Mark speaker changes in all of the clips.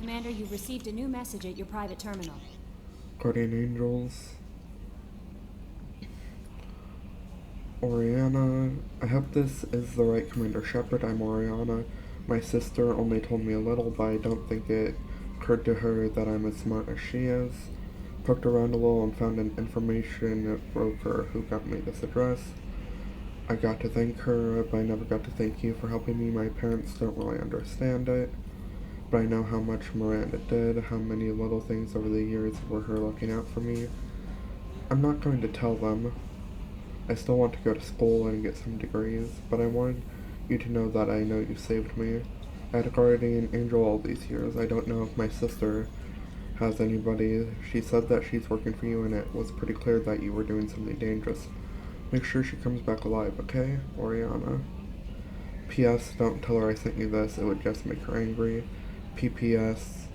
Speaker 1: Commander, you've received a new message at your private terminal.
Speaker 2: Guardian Angels. Oriana. I hope this is the right Commander Shepard. I'm Oriana. My sister only told me a little, but I don't think it occurred to her that I'm as smart as she is. Poked around a little and found an information broker who got me this address. I got to thank her, but I never got to thank you for helping me. My parents don't really understand it, but I know how much Miranda did, how many little things over the years were her looking out for me. I'm not going to tell them. I still want to go to school and get some degrees, but I wanted you to know that I know you saved me. I had a guardian angel all these years. I don't know if my sister has anybody. She said that she's working for you, and it was pretty clear that you were doing something dangerous. Make sure she comes back alive, okay? Oriana. P.S. Don't tell her I sent you this. It would just make her angry. P.P.S.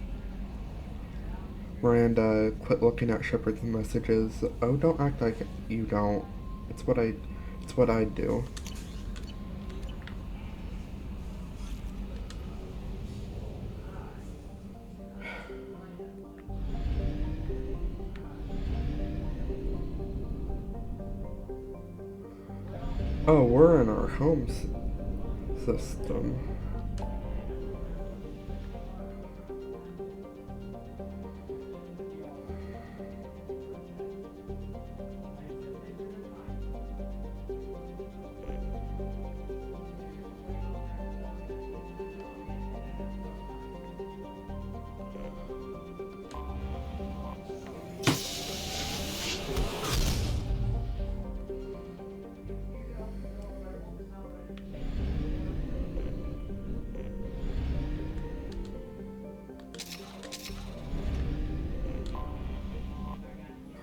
Speaker 2: Miranda, quit looking at Shepard's messages. Oh, don't act like you don't. It's what I do. Oh, we're in our home system.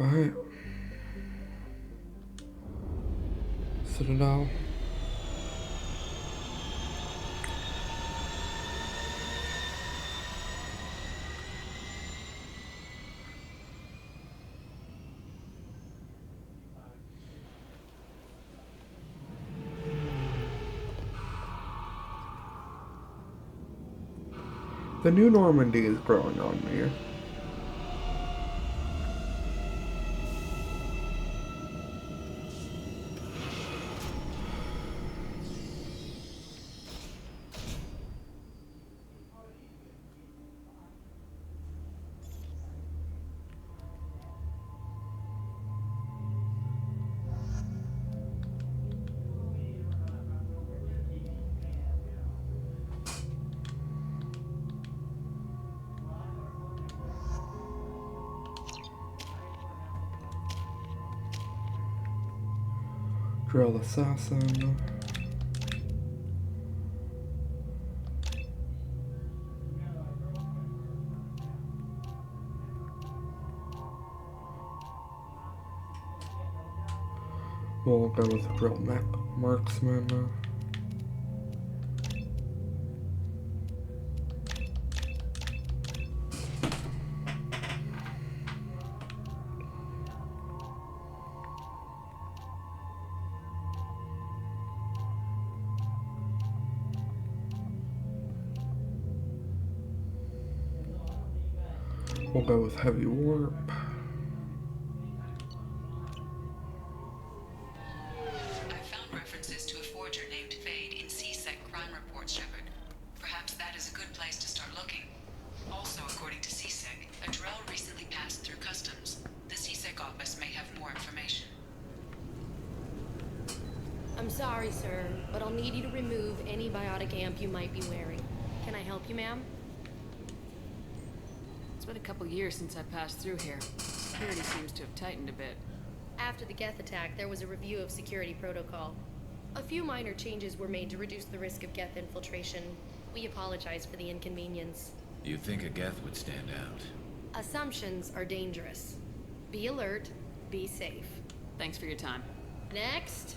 Speaker 2: Alright. Citadel. The new Normandy is growing on me. Drill Assassin. We'll go with Drill Marksman. We'll go with Heavy Warp.
Speaker 3: I found references to a forger named Fade in CSEC crime reports, Shepard. Perhaps that is a good place to start looking. Also, according to CSEC, a Drell recently passed through customs. The CSEC office may have more information.
Speaker 4: I'm sorry, sir, but I'll need you to remove any biotic amp you might be wearing. Can I help you, ma'am?
Speaker 5: It's been a couple years since I passed through here. Security seems to have tightened a bit.
Speaker 4: After the Geth attack, there was a review of security protocol. A few minor changes were made to reduce the risk of Geth infiltration. We apologize for the inconvenience.
Speaker 6: You think a Geth would stand out?
Speaker 4: Assumptions are dangerous. Be alert, be safe.
Speaker 5: Thanks for your time.
Speaker 4: Next.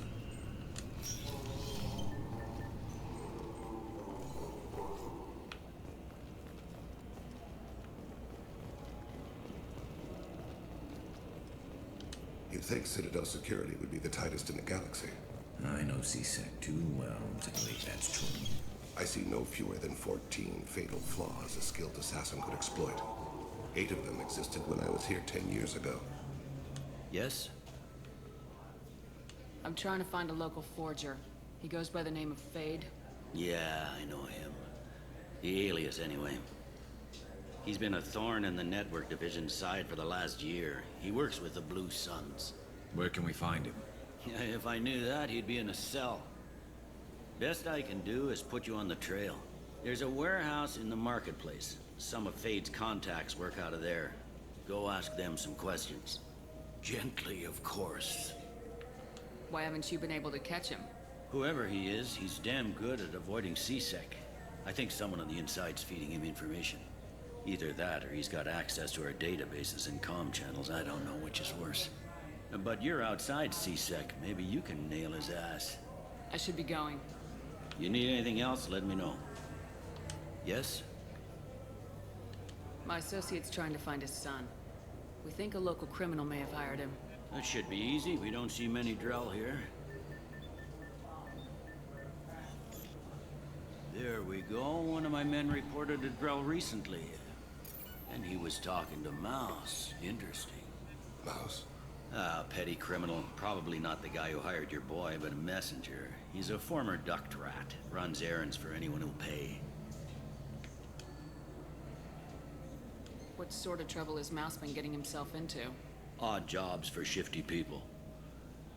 Speaker 7: You'd think Citadel security would be the tightest in the galaxy.
Speaker 6: I know CSEC too well to believe that's true.
Speaker 7: I see no fewer than 14 fatal flaws a skilled assassin could exploit. 8 of them existed when I was here 10 years ago.
Speaker 6: Yes?
Speaker 5: I'm trying to find a local forger. He goes by the name of Fade.
Speaker 8: Yeah, I know him. The alias, anyway. He's been a thorn in the network division's side for the last year. He works with the Blue Suns.
Speaker 6: Where can we find him?
Speaker 8: Yeah, if I knew that, he'd be in a cell. Best I can do is put you on the trail. There's a warehouse in the marketplace. Some of Fade's contacts work out of there. Go ask them some questions. Gently, of course.
Speaker 5: Why haven't you been able to catch him?
Speaker 8: Whoever he is, he's damn good at avoiding CSEC. I think someone on the inside's feeding him information. Either that, or he's got access to our databases and comm channels. I don't know which is worse. But you're outside CSEC. Maybe you can nail his ass.
Speaker 5: I should be going.
Speaker 8: You need anything else, let me know. Yes?
Speaker 5: My associate's trying to find his son. We think a local criminal may have hired him.
Speaker 8: That should be easy. We don't see many Drell here. There we go. One of my men reported a Drell recently. And he was talking to Mouse. Interesting.
Speaker 7: Mouse?
Speaker 8: Ah, petty criminal. Probably not the guy who hired your boy, but a messenger. He's a former duct rat. Runs errands for anyone who'll pay.
Speaker 5: What sort of trouble has Mouse been getting himself into?
Speaker 8: Odd jobs for shifty people.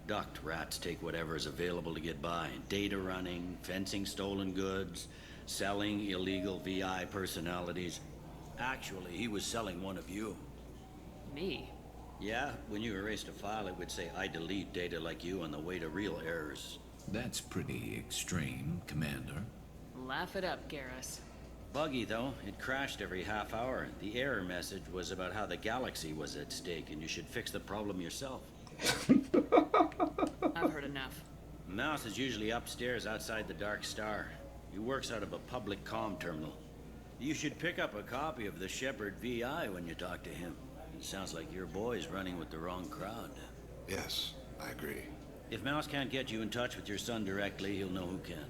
Speaker 8: Duct rats take whatever is available to get by. Data running, fencing stolen goods, selling illegal VI personalities. Actually, he was selling one of you.
Speaker 5: Me?
Speaker 8: Yeah, when you erased a file, it would say, I delete data like you on the way to real errors.
Speaker 6: That's pretty extreme, Commander.
Speaker 5: Laugh it up, Garrus.
Speaker 8: Buggy, though. It crashed every half hour. The error message was about how the galaxy was at stake, and you should fix the problem yourself.
Speaker 5: I've heard enough.
Speaker 8: Mouse is usually upstairs outside the Dark Star. He works out of a public comm terminal. You should pick up a copy of the Shepherd VI when you talk to him. It sounds like your boy's running with the wrong crowd.
Speaker 7: Yes, I agree.
Speaker 8: If Mouse can't get you in touch with your son directly, he'll know who can.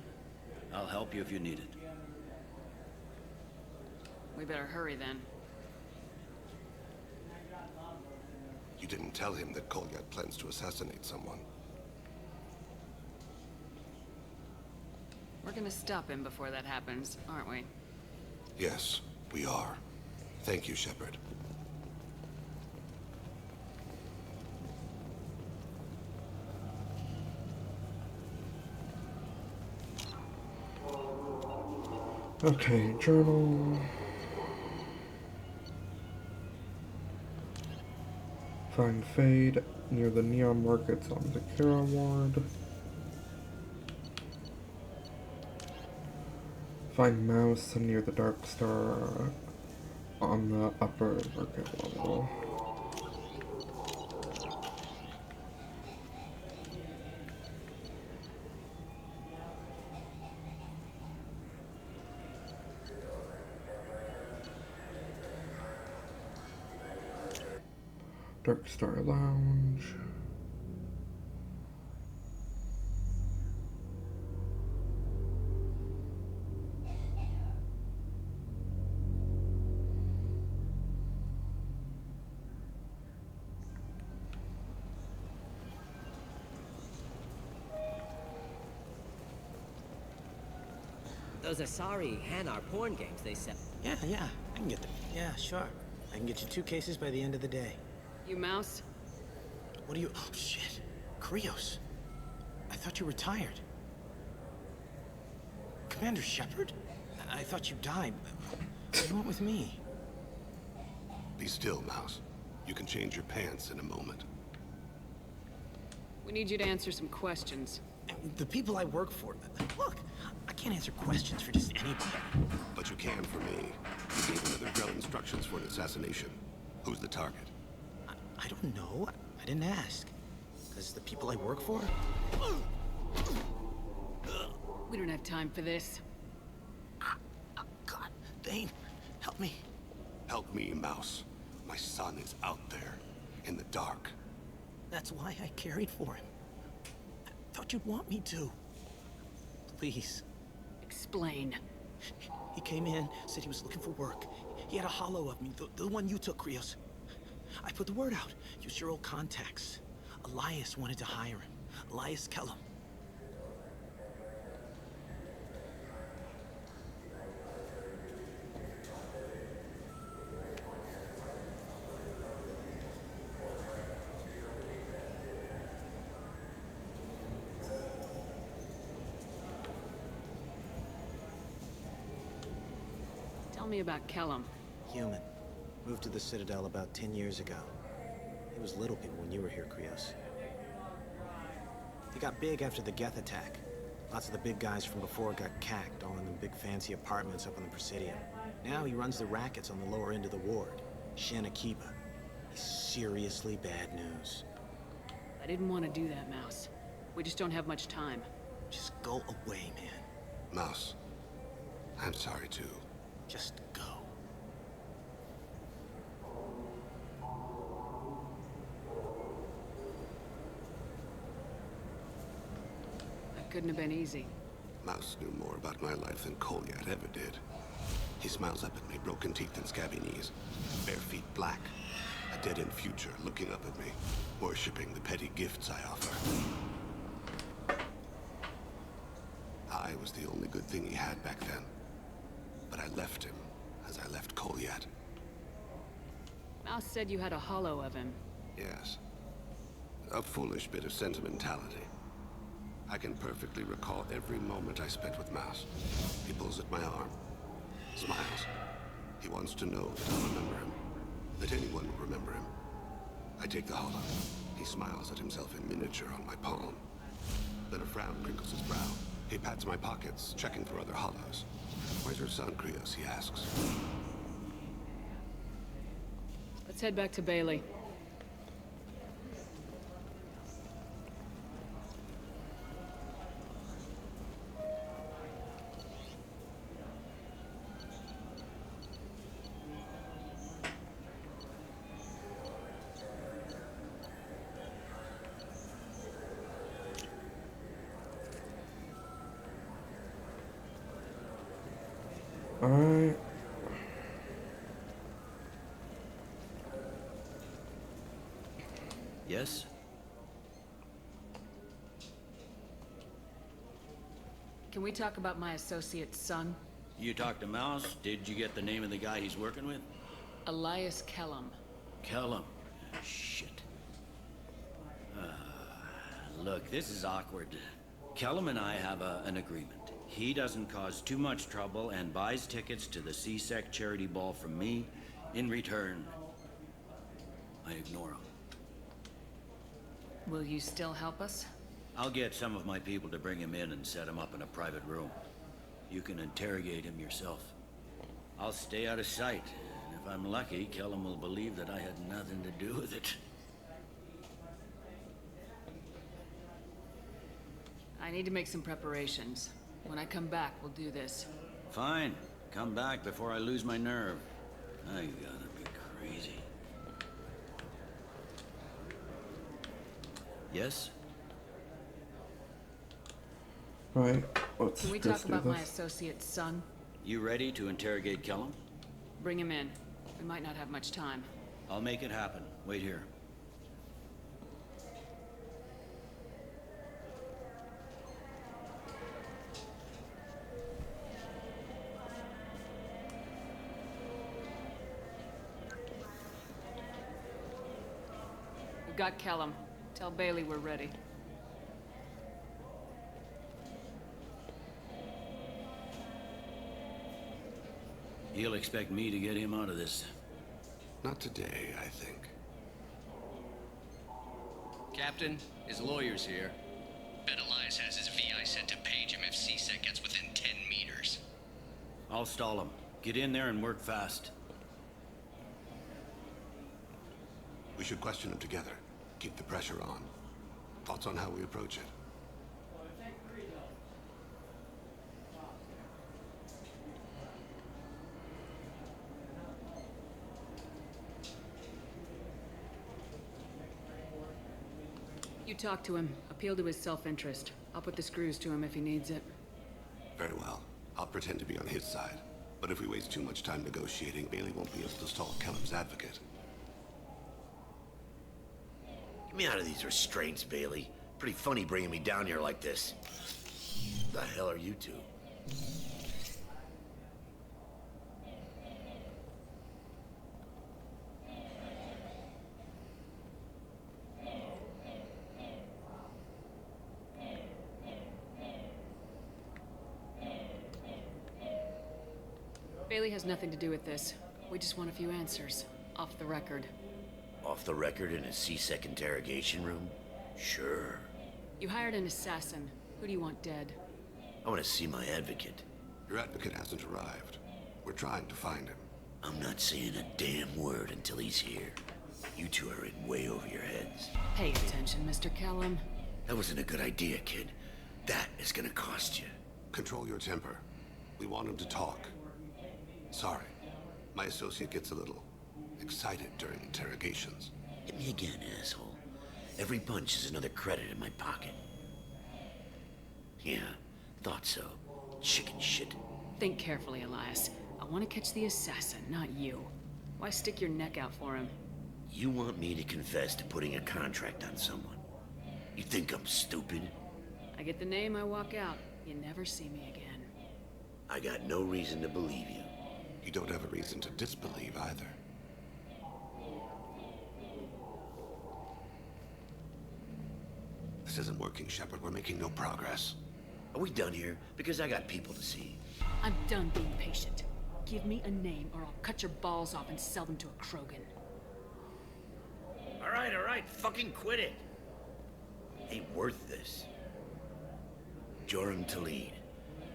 Speaker 8: I'll help you if you need it.
Speaker 5: We better hurry then.
Speaker 7: You didn't tell him that Kolyat plans to assassinate someone.
Speaker 5: We're gonna stop him before that happens, aren't we?
Speaker 7: Yes, we are. Thank you, Shepard.
Speaker 2: Okay, journal. Find Fade near the Neon Markets on the Kira Ward. Find Mouse near the Dark Star on the upper market level. Dark Star Lounge.
Speaker 9: Those Asari Hanar porn games they sell.
Speaker 10: Yeah, I can get them. Yeah, sure. I can get you 2 cases by the end of the day.
Speaker 5: You Mouse?
Speaker 10: What are you... Oh, shit. Krios. I thought you were retired. Commander Shepard? I thought you died. What do you want with me?
Speaker 7: Be still, Mouse. You can change your pants in a moment.
Speaker 5: We need you to answer some questions.
Speaker 10: The people I work for... Look, I can't answer questions for just anybody.
Speaker 7: But you can for me. You gave another Drell instructions for an assassination. Who's the target?
Speaker 10: I don't know. I didn't ask. Because the people I work for...
Speaker 5: We don't have time for this.
Speaker 10: God, Thane, help me.
Speaker 7: Help me, Mouse. My son is out there, in the dark.
Speaker 10: That's why I carried for him. I thought you'd want me to. Please.
Speaker 5: Explain.
Speaker 10: He came in, said he was looking for work. He had a hollow of me, the one you took, Krios. I put the word out. Use your old contacts. Elias wanted to hire him. Elias Kellum.
Speaker 5: Tell me about Kellum.
Speaker 10: Human. Moved to the Citadel about 10 years ago. He was little people when you were here, Krios. He got big after the Geth attack. Lots of the big guys from before got cacked, all in the big fancy apartments up on the Presidium. Now he runs the rackets on the lower end of the ward, Shin Akiba. He's seriously bad news.
Speaker 5: I didn't want to do that, Mouse. We just don't have much time.
Speaker 10: Just go away, man.
Speaker 7: Mouse, I'm sorry too.
Speaker 10: Just go.
Speaker 5: That couldn't have been easy.
Speaker 7: Mouse knew more about my life than Kolyat ever did. He smiles up at me, broken teeth and scabby knees. Bare feet black. A dead-end future looking up at me, worshipping the petty gifts I offer. I was the only good thing he had back then. But I left him, as I left Kolyat.
Speaker 5: Mouse said you had a hollow of him.
Speaker 7: Yes. A foolish bit of sentimentality. I can perfectly recall every moment I spent with Mouse. He pulls at my arm, smiles. He wants to know that I'll remember him, that anyone will remember him. I take the hollow. He smiles at himself in miniature on my palm. Then a frown crinkles his brow. He pats my pockets, checking for other hollows. Where's your son, Krios? He asks.
Speaker 5: Let's head back to Bailey.
Speaker 2: Alright.
Speaker 8: Yes?
Speaker 5: Can we talk about my associate's son?
Speaker 8: You talked to Mouse? Did you get the name of the guy he's working with?
Speaker 5: Elias Kellum.
Speaker 8: Kellum. Shit. Look, this is awkward. Kellum and I have an agreement. He doesn't cause too much trouble and buys tickets to the CSEC charity ball from me. In return, I ignore him.
Speaker 5: Will you still help us?
Speaker 8: I'll get some of my people to bring him in and set him up in a private room. You can interrogate him yourself. I'll stay out of sight, and if I'm lucky, Kellum will believe that I had nothing to do with it.
Speaker 5: I need to make some preparations. When I come back, we'll do this.
Speaker 8: Fine. Come back before I lose my nerve. I gotta be crazy. Yes?
Speaker 2: Right. Let's
Speaker 5: Can we
Speaker 2: just
Speaker 5: talk
Speaker 2: do
Speaker 5: about my
Speaker 2: this.
Speaker 5: associate's son?
Speaker 8: You ready to interrogate Kellum?
Speaker 5: Bring him in. We might not have much time.
Speaker 8: I'll make it happen. Wait here.
Speaker 5: We've got Kellum. Tell Bailey we're ready.
Speaker 8: He'll expect me to get him out of this.
Speaker 7: Not today, I think.
Speaker 11: Captain, his lawyer's here. Bet Elias has his VI set to page him if CSEC gets within 10 meters.
Speaker 8: I'll stall him. Get in there and work fast.
Speaker 7: We should question him together. Keep the pressure on. Thoughts on how we approach it?
Speaker 5: You talk to him. Appeal to his self-interest. I'll put the screws to him if he needs it.
Speaker 7: Very well. I'll pretend to be on his side. But if we waste too much time negotiating, Bailey won't be able to stall Kellum's advocate.
Speaker 12: Get me out of these restraints, Bailey. Pretty funny bringing me down here like this. The hell are you two?
Speaker 5: Bailey has nothing to do with this. We just want a few answers. Off the record.
Speaker 12: Off the record in a C-Sec interrogation room? Sure.
Speaker 5: You hired an assassin. Who do you want dead?
Speaker 12: I want to see my advocate.
Speaker 7: Your advocate hasn't arrived. We're trying to find him.
Speaker 12: I'm not saying a damn word until he's here. You two are in way over your heads.
Speaker 5: Pay attention, Mr. Kellum.
Speaker 12: That wasn't a good idea, kid. That is gonna cost you.
Speaker 7: Control your temper. We want him to talk. Sorry. My associate gets a little excited during interrogations.
Speaker 12: Hit me again, asshole. Every punch is another credit in my pocket. Yeah, thought so. Chicken shit.
Speaker 5: Think carefully, Elias. I want to catch the assassin, not you. Why stick your neck out for him?
Speaker 12: You want me to confess to putting a contract on someone? You think I'm stupid?
Speaker 5: I get the name, I walk out. You never see me again.
Speaker 12: I got no reason to believe you.
Speaker 7: You don't have a reason to disbelieve either. This isn't working, Shepard. We're making no progress.
Speaker 12: Are we done here? Because I got people to see.
Speaker 5: I'm done being patient. Give me a name or I'll cut your balls off and sell them to a Krogan.
Speaker 12: All right, fucking quit it. Ain't worth this. Joram Talid,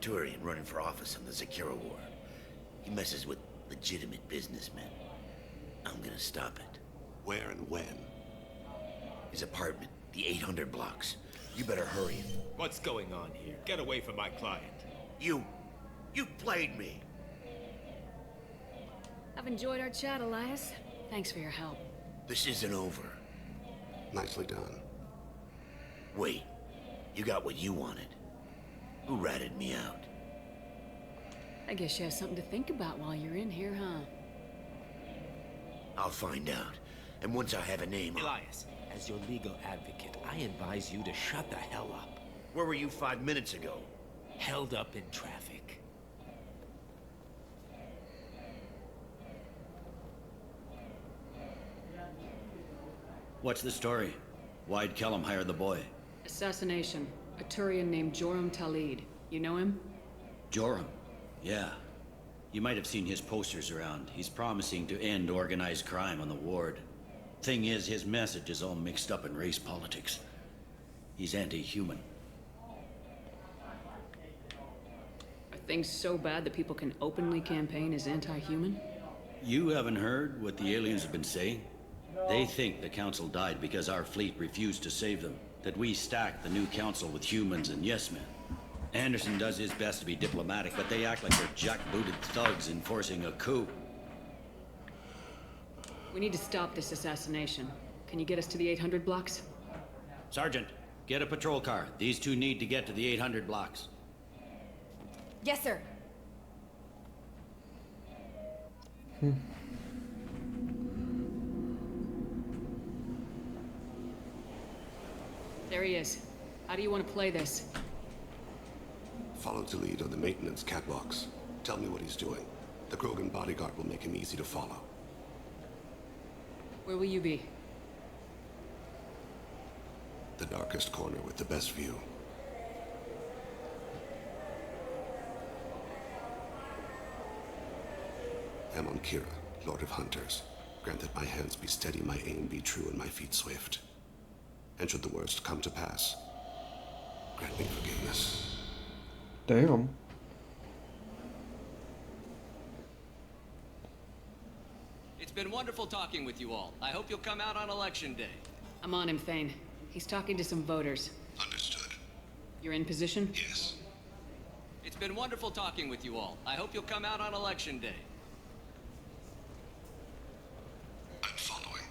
Speaker 12: Turian running for office on the Zakira Ward. He messes with legitimate businessmen. I'm gonna stop it.
Speaker 7: Where and when?
Speaker 12: His apartment, the 800 blocks. You better hurry it.
Speaker 13: What's going on here? Get away from my client.
Speaker 12: You played me.
Speaker 5: I've enjoyed our chat, Elias. Thanks for your help.
Speaker 12: This isn't over.
Speaker 7: Nicely done.
Speaker 12: Wait, you got what you wanted. Who ratted me out?
Speaker 5: I guess you have something to think about while you're in here, huh?
Speaker 12: I'll find out. And once I have a name...
Speaker 13: Elias, as your legal advocate, I advise you to shut the hell up.
Speaker 12: Where were you 5 minutes ago?
Speaker 13: Held up in traffic.
Speaker 8: What's the story? Why'd Kellum hire the boy?
Speaker 5: Assassination. A Turian named Joram Talid. You know him?
Speaker 8: Joram? Yeah. You might have seen his posters around. He's promising to end organized crime on the ward. Thing is, his message is all mixed up in race politics. He's anti-human.
Speaker 5: Are things so bad that people can openly campaign as anti-human?
Speaker 8: You haven't heard what the aliens have been saying? They think the council died because our fleet refused to save them. That we stacked the new council with humans and yes-men. Anderson does his best to be diplomatic, but they act like they're jackbooted thugs enforcing a coup.
Speaker 5: We need to stop this assassination. Can you get us to the 800 blocks?
Speaker 8: Sergeant, get a patrol car. These two need to get to the 800 blocks.
Speaker 1: Yes, sir.
Speaker 5: There he is. How do you want to play this?
Speaker 7: Follow Talid on the maintenance catwalks. Tell me what he's doing. The Krogan bodyguard will make him easy to follow.
Speaker 5: Where will you be?
Speaker 7: The darkest corner with the best view. I'm on Kira, Lord of Hunters. Grant that my hands be steady, my aim be true, and my feet swift. And should the worst come to pass, grant me forgiveness.
Speaker 2: Damn.
Speaker 11: It's been wonderful talking with you all. I hope you'll come out on Election Day.
Speaker 5: I'm on him, Thane. He's talking to some voters.
Speaker 7: Understood.
Speaker 5: You're in position?
Speaker 7: Yes.
Speaker 11: It's been wonderful talking with you all. I hope you'll come out on Election Day.
Speaker 7: I'm following.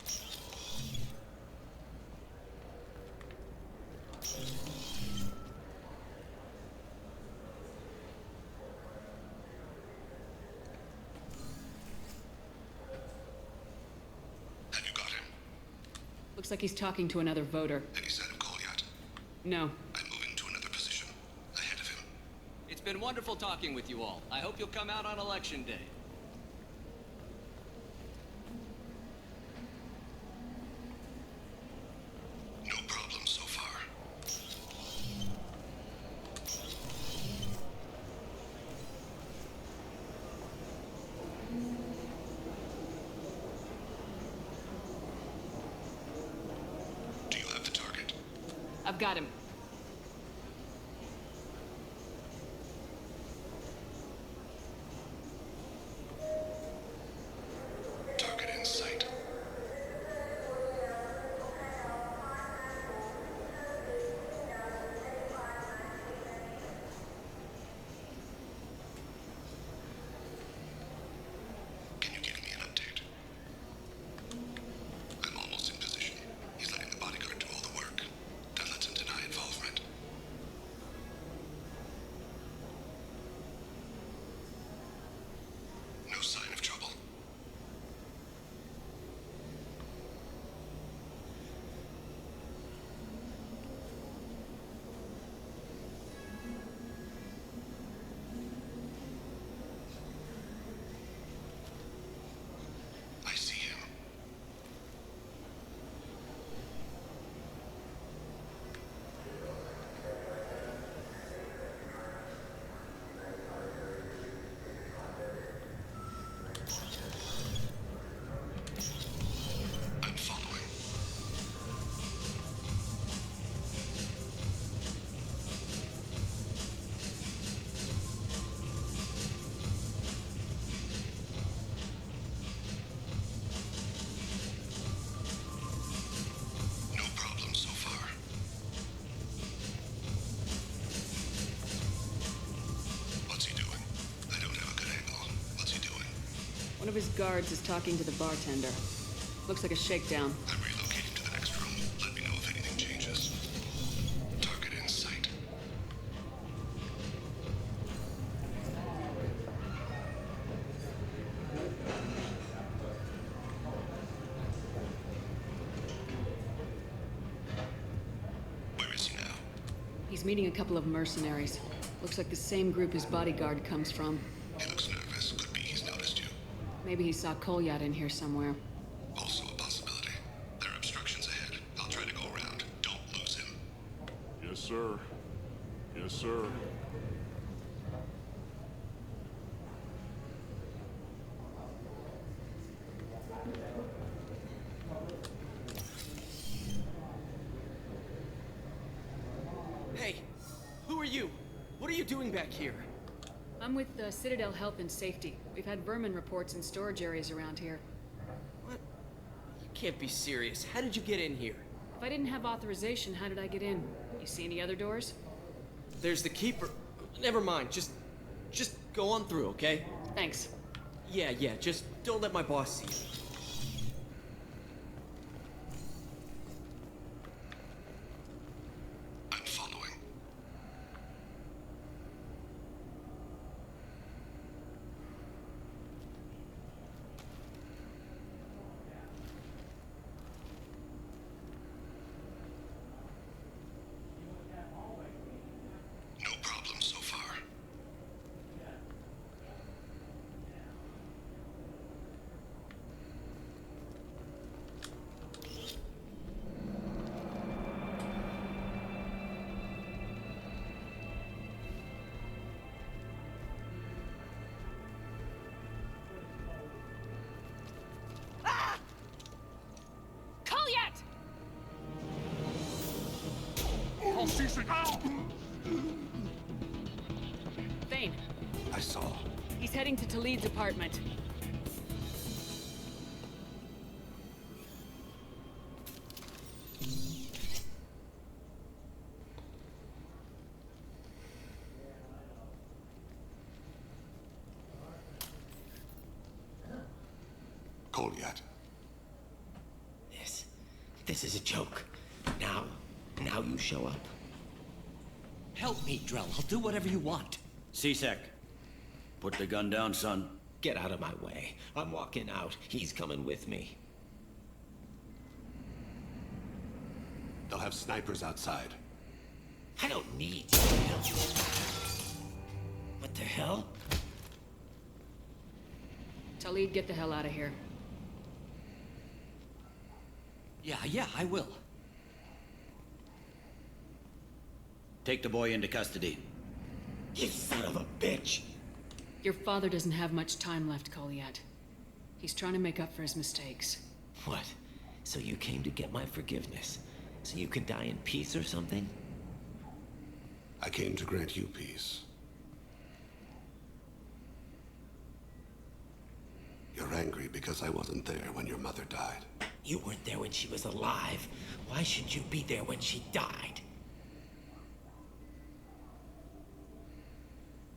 Speaker 5: Looks like he's talking to another voter.
Speaker 7: Any sign of Kolyat?
Speaker 5: No.
Speaker 7: I'm moving to another position, ahead of him.
Speaker 11: It's been wonderful talking with you all. I hope you'll come out on Election Day.
Speaker 7: No problem so far. Do you have the target?
Speaker 5: I've got him.
Speaker 7: Target in sight. Can you give me an update? I'm almost in position. He's letting the bodyguard do all the work. That lets him deny involvement. No sign of trouble. I see him. I'm following. No problem so far. What's he doing? I don't have a good angle. What's he doing?
Speaker 5: One of his guards is talking to the bartender. Looks like a shakedown.
Speaker 7: I'm relocating to the next room. Let me know if anything changes. Target in sight. Where is he now?
Speaker 5: He's meeting a couple of mercenaries. Looks like the same group his bodyguard comes from.
Speaker 7: He looks nervous. Could be he's noticed you.
Speaker 5: Maybe he saw Kolyat in here somewhere.
Speaker 7: Also a possibility. There are obstructions ahead. I'll try to go around. Don't lose him.
Speaker 14: Yes, sir. Yes, sir.
Speaker 9: Hey, who are you? What are you doing back here?
Speaker 5: I'm with Citadel Health and Safety. We've had vermin reports in storage areas around here.
Speaker 9: What? You can't be serious. How did you get in here?
Speaker 5: If I didn't have authorization, how did I get in? You see any other doors?
Speaker 9: There's the keeper. Never mind. Just go on through, okay?
Speaker 5: Thanks.
Speaker 9: Yeah, just don't let my boss see you.
Speaker 7: I'm following. No problem so far.
Speaker 5: Kolyat! Thane,
Speaker 7: I saw.
Speaker 5: he's heading to Talid's apartment.
Speaker 7: Kolyat.
Speaker 13: This is a joke. Now you show up.
Speaker 9: Help me, Drell. I'll do whatever you want.
Speaker 8: C-Sec. Put the gun down, son.
Speaker 13: Get out of my way. I'm walking out. He's coming with me.
Speaker 7: They'll have snipers outside.
Speaker 13: I don't need to help you. What the hell?
Speaker 5: Talid, get the hell out of here.
Speaker 11: Yeah, I will.
Speaker 8: Take the boy into custody.
Speaker 13: You son of a bitch!
Speaker 5: Your father doesn't have much time left, Koliat. He's trying to make up for his mistakes.
Speaker 13: What? So you came to get my forgiveness? So you could die in peace or something?
Speaker 7: I came to grant you peace. You're angry because I wasn't there when your mother died.
Speaker 13: You weren't there when she was alive. Why should you be there when she died?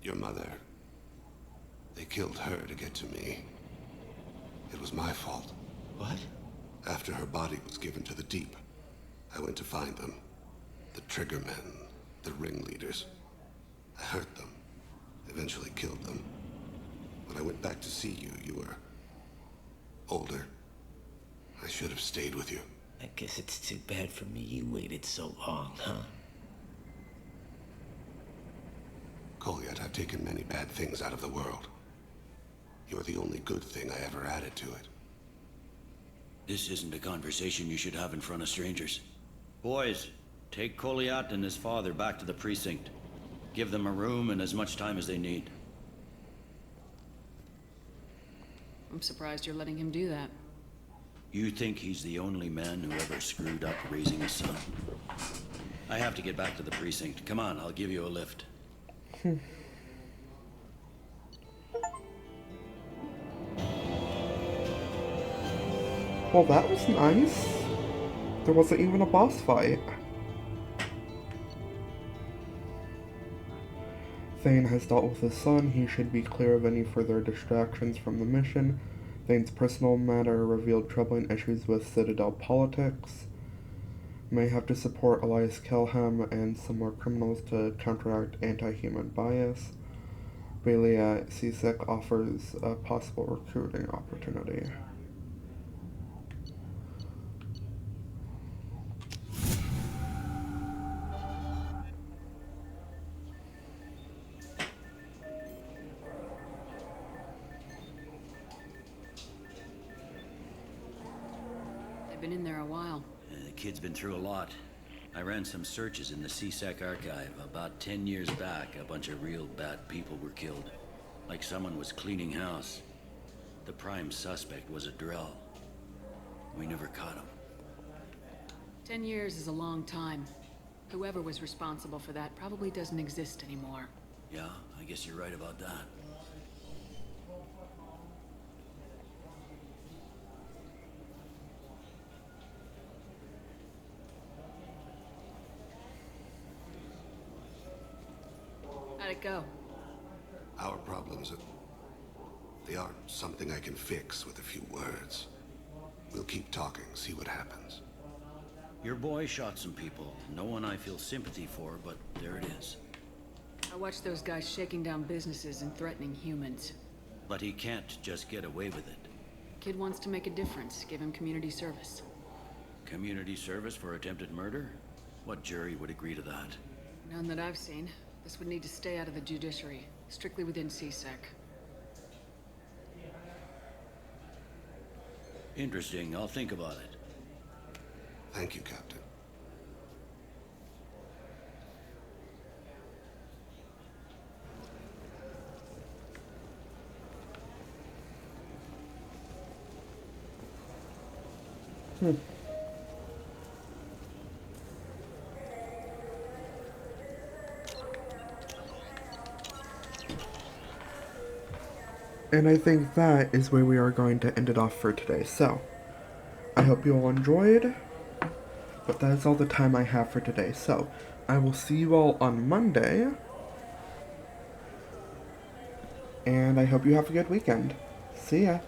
Speaker 7: Your mother. They killed her to get to me. It was my fault.
Speaker 13: What?
Speaker 7: After her body was given to the Deep, I went to find them. The Triggermen, the ringleaders. I hurt them, eventually killed them. When I went back to see you, you were older. I should have stayed with you.
Speaker 13: I guess it's too bad for me you waited so long, huh?
Speaker 7: Koliat, I've taken many bad things out of the world. You're the only good thing I ever added to it.
Speaker 8: This isn't a conversation you should have in front of strangers. Boys, take Koliat and his father back to the precinct. Give them a room and as much time as they need.
Speaker 5: I'm surprised you're letting him do that.
Speaker 8: You think he's the only man who ever screwed up raising a son? I have to get back to the precinct. Come on, I'll give you a lift.
Speaker 2: Well, that was nice. There wasn't even a boss fight. Thane has dealt with his son. He should be clear of any further distractions from the mission. Thane's personal matter revealed troubling issues with Citadel politics. May have to support Elias Kelham and some more criminals to counteract anti-human bias. Bailey at CSEC offers a possible recruiting opportunity.
Speaker 5: They've been in there a while.
Speaker 8: The kid's been through a lot. I ran some searches in the CSEC archive. About 10 years back, a bunch of real bad people were killed. Like someone was cleaning house. The prime suspect was a Drell. We never caught him.
Speaker 5: 10 years is a long time. Whoever was responsible for that probably doesn't exist anymore.
Speaker 8: Yeah, I guess you're right about that.
Speaker 5: How'd it go?
Speaker 7: Our problems, they aren't something I can fix with a few words. We'll keep talking, see what happens.
Speaker 8: Your boy shot some people. No one I feel sympathy for, but there it is.
Speaker 5: I watched those guys shaking down businesses and threatening humans.
Speaker 8: But he can't just get away with it.
Speaker 5: Kid wants to make a difference. Give him community service.
Speaker 8: Community service for attempted murder? What jury would agree to that?
Speaker 5: None that I've seen. This would need to stay out of the judiciary, strictly within CSEC.
Speaker 8: Interesting. I'll think about it.
Speaker 7: Thank you, Captain.
Speaker 2: And I think that is where we are going to end it off for today. So, I hope you all enjoyed, but that is all the time I have for today. So, I will see you all on Monday, and I hope you have a good weekend. See ya.